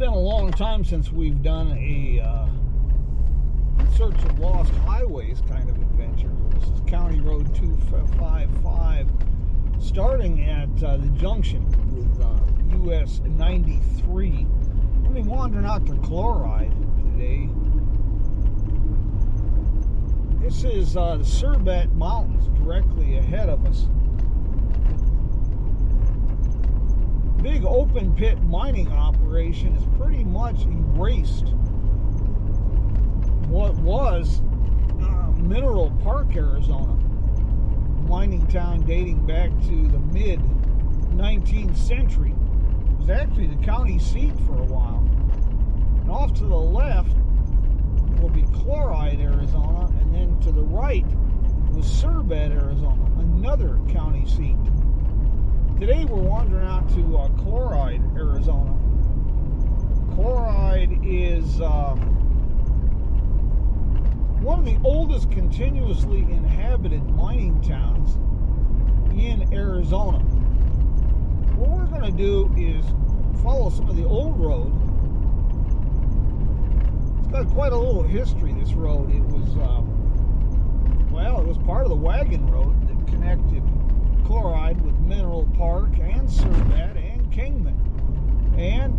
been a long time since we've done a search of lost highways kind of adventure. This is County Road 255, starting at the junction with US 93. We'll be wandering out to Chloride today. This is the Cerbat Mountains directly ahead of us. Big open pit mining operation is pretty much erased what was Mineral Park, Arizona, mining town dating back to the mid 19th century. It was actually the county seat for a while. And off to the left will be Chloride, Arizona, and then to the right was Cerbat, Arizona, another county seat. Today we're wandering out to Chloride, Arizona. Chloride is one of the oldest continuously inhabited mining towns in Arizona. What we're going to do is follow some of the old road. It's got quite a little history, this road. It was, it was part of the wagon road that connected Chloride with Mineral Park and Cerbat and Kingman. And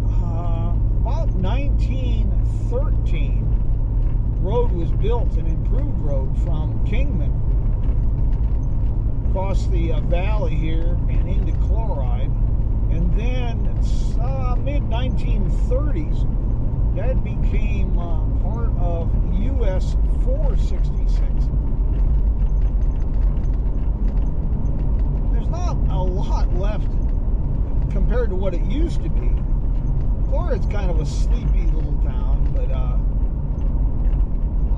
about 1913, road was built, an improved road from Kingman across the valley here and into Chloride. And then mid-1930s, that became part of US 466. Not a lot left compared to what it used to be. Chloride's kind of a sleepy little town, but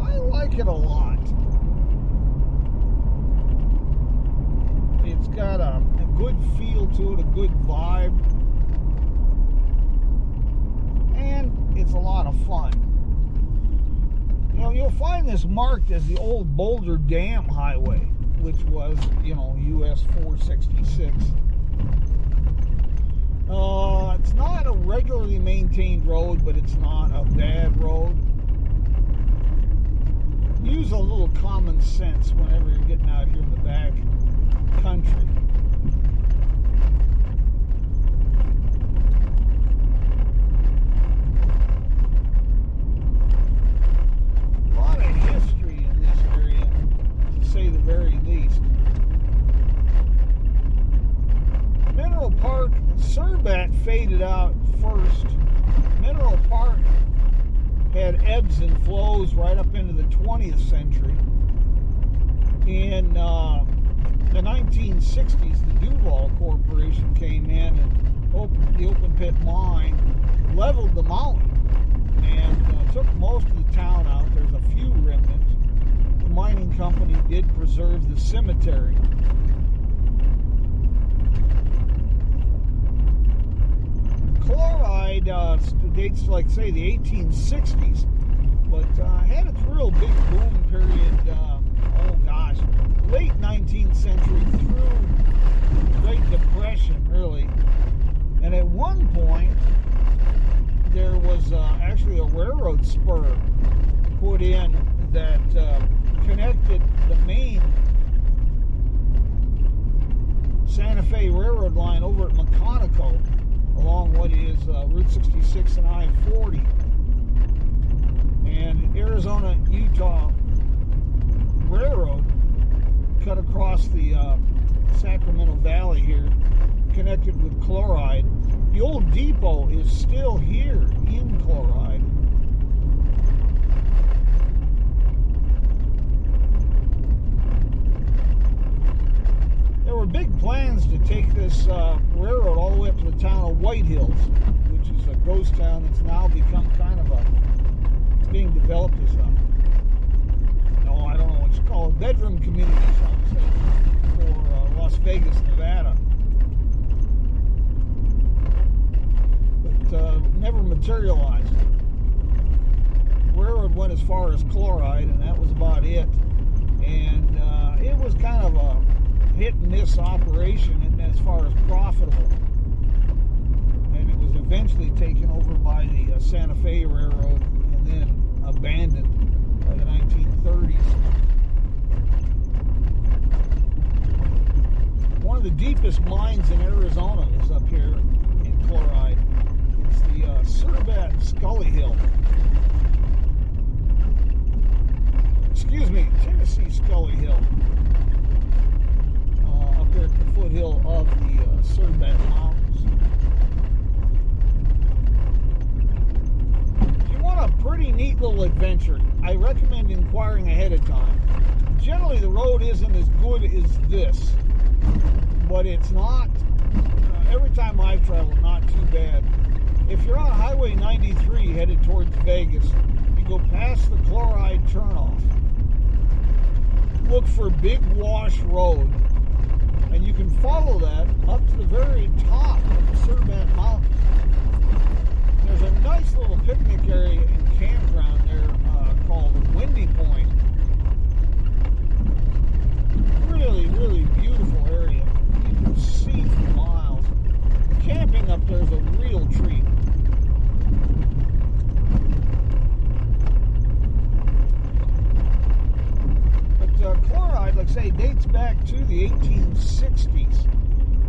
I like it a lot. It's got a good feel to it, a good vibe, and it's a lot of fun. You know, you'll find this marked as the old Boulder Dam Highway, which was, US 466. It's not a regularly maintained road, but it's not a bad road. Use a little common sense whenever you're getting out here in the back country. A lot of history in this area, to say the very least. Mineral Park, Cerbat faded out first. Mineral Park had ebbs and flows right up into the 20th century. In the 1960s, the Duval Corporation came in and opened the open pit mine, leveled the mountain, and took most of the town out. There's a few remnants. The mining company did preserve the cemetery. Chloride dates like, say, the 1860s, but had its real big boom period, late 19th century through the Great Depression, really. And at one point, there was actually a railroad spur put in that connected the main Santa Fe Railroad line over at McConaughey along what is Route 66 and I-40. And Arizona-Utah Railroad cut across the Sacramento Valley here, connected with Chloride. The old depot is still here in Chloride. There were big plans to take this railroad all the way up to the town of White Hills, which is a ghost town that's now become kind of it's being developed as I don't know what you call it, bedroom community, for Las Vegas, Nevada. But never materialized. The railroad went as far as Chloride, and that was about it. And it was kind of a hit and miss operation as far as profitable. And it was eventually taken over by the Santa Fe Railroad and then abandoned by the 1930s. One of the deepest mines in Arizona is up here in Chloride. It's the Cerbat Scully Hill. Excuse me, Tennessee Scully Hill. Up there at the foothill of the Cerbat Mountains. If you want a pretty neat little adventure, I recommend inquiring ahead of time. Generally, the road isn't as good as this, but it's not, every time I've traveled, not too bad. If you're on Highway 93 headed towards Vegas, you go past the Chloride turnoff. Look for Big Wash Road, and you can follow that up to the very top of the Cerbat Mountains. There's a nice little picnic area and campground there called Windy Point. Really, really beautiful area. You can see for miles. Camping up there is a real treat. Chloride, like I say, dates back to the 1860s.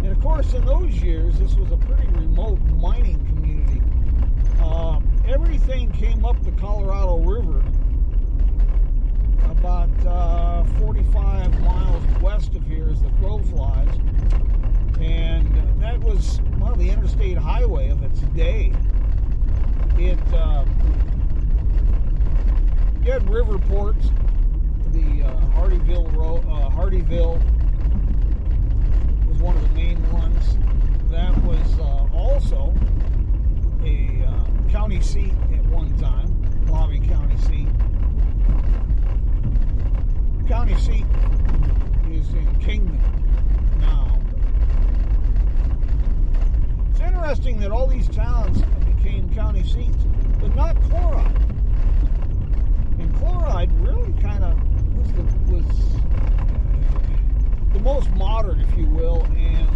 And of course, in those years, this was a pretty remote mining community. Everything came up the Colorado River about 45 miles west of here as the crow flies. And that was, well, the interstate highway of its day. You had river ports. The Hardyville was one of the main ones. That was also a county seat at one time, Lobby County seat. County seat is in Kingman now. It's interesting that all these towns became county seats, but not Chloride. And Chloride really kind of was the most modern, if you will, and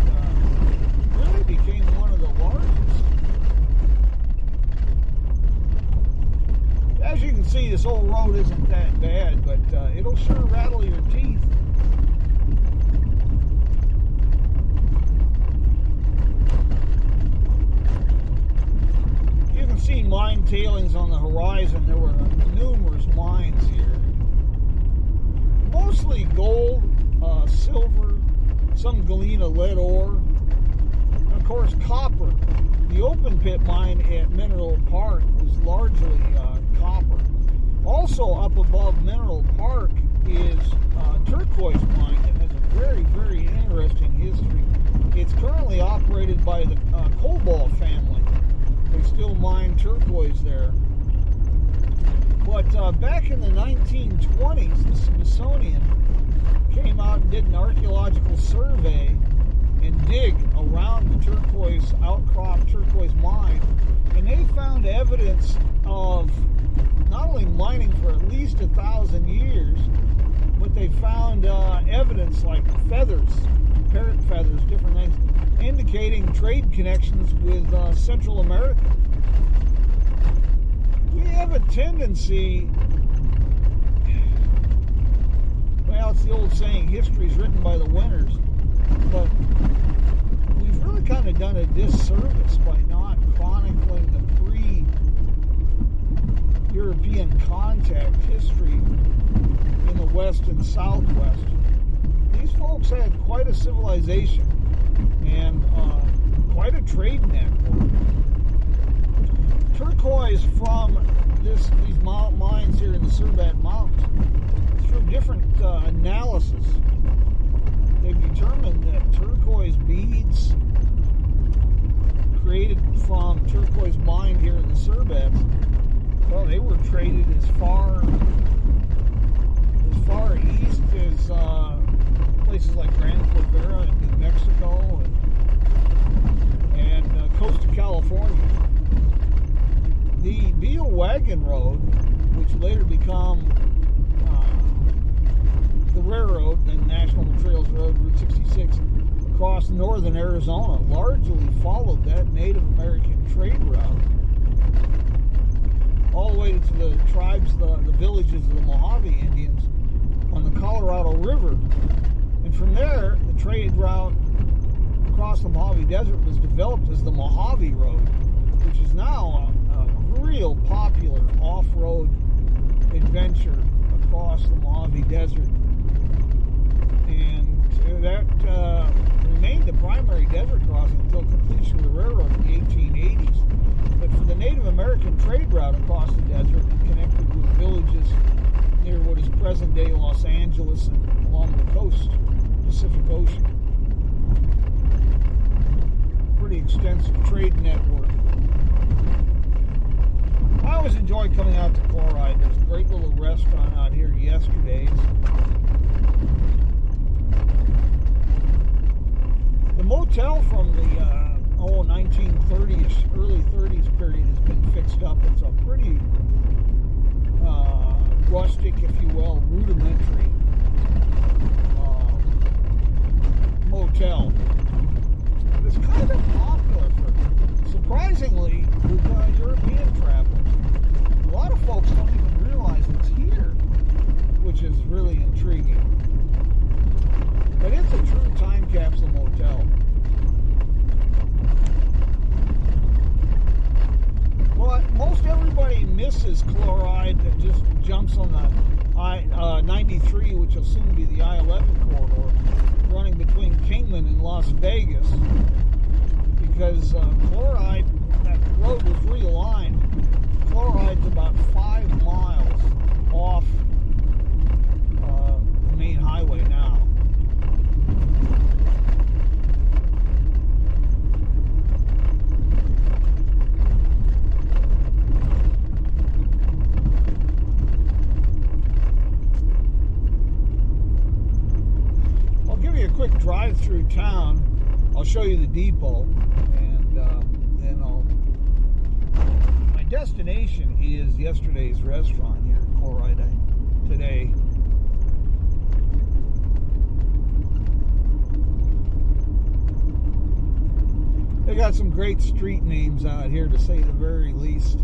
really became one of the largest. As you can see, this old road isn't that bad, but it'll sure rattle your teeth. You can see mine tailings on the horizon. There were numerous mines here. Mostly gold, silver, some galena lead ore, and of course copper. The open pit mine at Mineral Park was largely copper. Also up above Mineral Park is turquoise mine that has a very, very interesting history. It's currently operated by the Cobalt family. They still mine turquoise there. But back in the 1920s, the Smithsonian came out and did an archaeological survey and dig around the turquoise, outcrop turquoise mine, and they found evidence of not only mining for at least 1,000 years, but they found evidence like feathers, parrot feathers, different things, indicating trade connections with Central America. We have a tendency, well, it's the old saying, history's written by the winners, but we've really kind of done a disservice by not chronicling the pre-European contact history in the West and Southwest. These folks had quite a civilization and quite a trade network. Turquoise from these mines here in the Cerbat Mountains, through different analysis, they've determined that turquoise beads created from turquoise mine here in the Cerbat, well, they were traded as far east as places like Grand Clavera in New Mexico and coast of California. The Beale Wagon Road, which later became the railroad, the National Trails Road, Route 66, across northern Arizona largely followed that Native American trade route all the way to the tribes, the villages of the Mojave Indians on the Colorado River. And from there, the trade route across the Mojave Desert was developed as the Mojave Road, which is now a real popular off-road adventure across the Mojave Desert. And that remained the primary desert crossing until completion of the railroad in the 1880s. But for the Native American trade route across the desert, it connected with villages near what is present-day Los Angeles and along the coast, Pacific Ocean. Pretty extensive trade network. I always enjoy coming out to Chloride. There's a great little restaurant out here Yesterday's. The motel from the 1930s, early 30s period has been fixed up. It's a pretty rustic, if you will, rudimentary motel. But it's kind of popular for, surprisingly, with European travelers. A lot of folks don't even realize it's here, which is really intriguing. But it's a true time capsule motel. Well, most everybody misses Chloride that just jumps on the I-93, which will soon be the I-11 corridor, running between Kingman and Las Vegas. Because Chloride, that road was realigned. Chloride's about 5 miles off the main highway now. I'll give you a quick drive through town. I'll show you the depot, and then my destination is Yesterday's restaurant here in Chloride today. They got some great street names out here, to say the very least.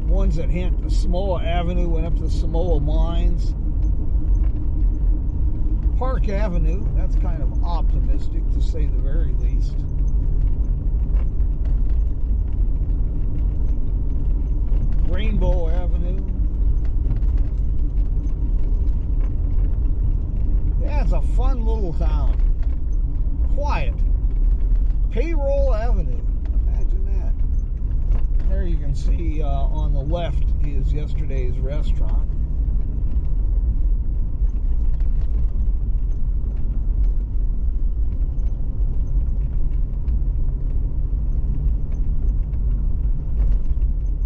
Ones that hint. The Samoa Avenue went up to the Samoa Mines. Park Avenue, that's kind of optimistic, to say the very least. Rainbow Avenue. Yeah, it's a fun little town. Quiet. Payroll Avenue. Imagine that. There you can see on the left is Yesterday's restaurant.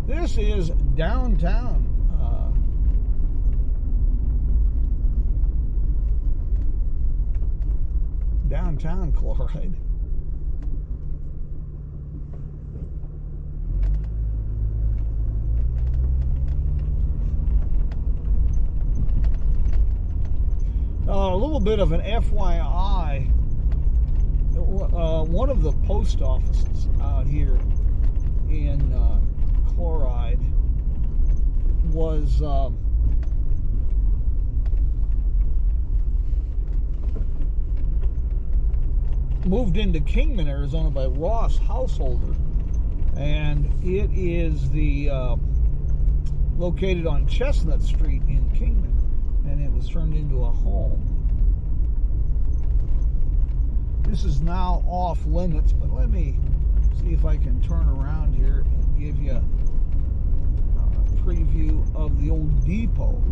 This is downtown. Downtown Chloride. A little bit of an FYI. One of the post offices out here in Chloride was moved into Kingman, Arizona by Ross Householder, and it is the located on Chestnut Street in Kingman, and it was turned into a home. This is now off limits, but let me see if I can turn around here and give you a preview of the old depot.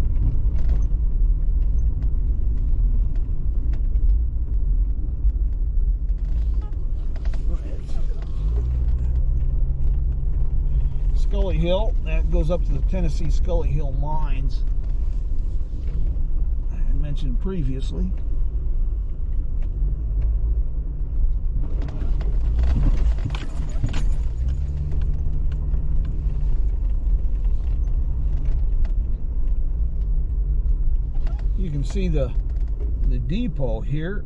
Scully Hill, that goes up to the Tennessee Scully Hill mines I mentioned previously. You can see the the depot here.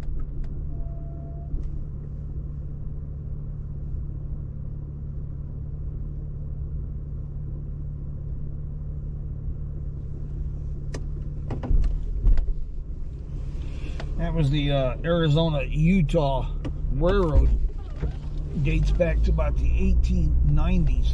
That was the Arizona-Utah Railroad. Dates back to about the 1890s.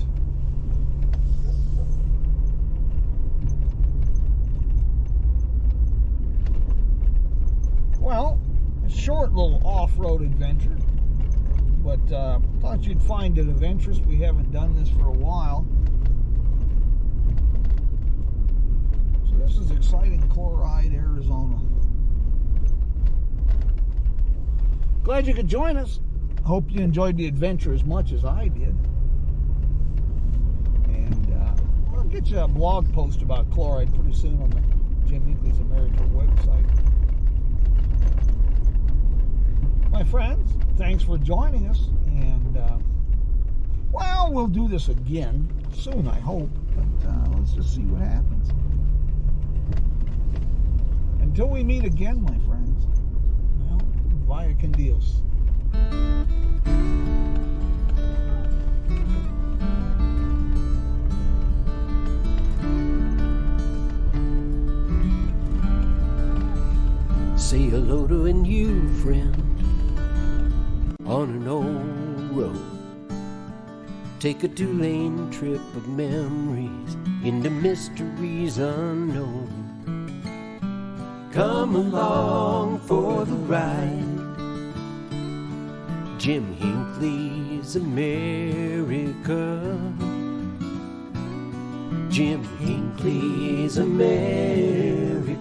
Well, a short little off-road adventure, but thought you'd find it of interest. We haven't done this for a while. So this is exciting, Chloride, Arizona. Glad you could join us. Hope you enjoyed the adventure as much as I did. And I'll get you a blog post about Chloride pretty soon on the Jim Hinckley's America website. My friends, thanks for joining us. And, well, we'll do this again soon, I hope. But let's just see what happens. Until we meet again, my friends, well, vaya con Dios. Say hello to a new friend on an old road. Take a 2-lane trip of memories into mysteries unknown. Come along for the ride. Jim Hinckley's America. Jim Hinckley's America.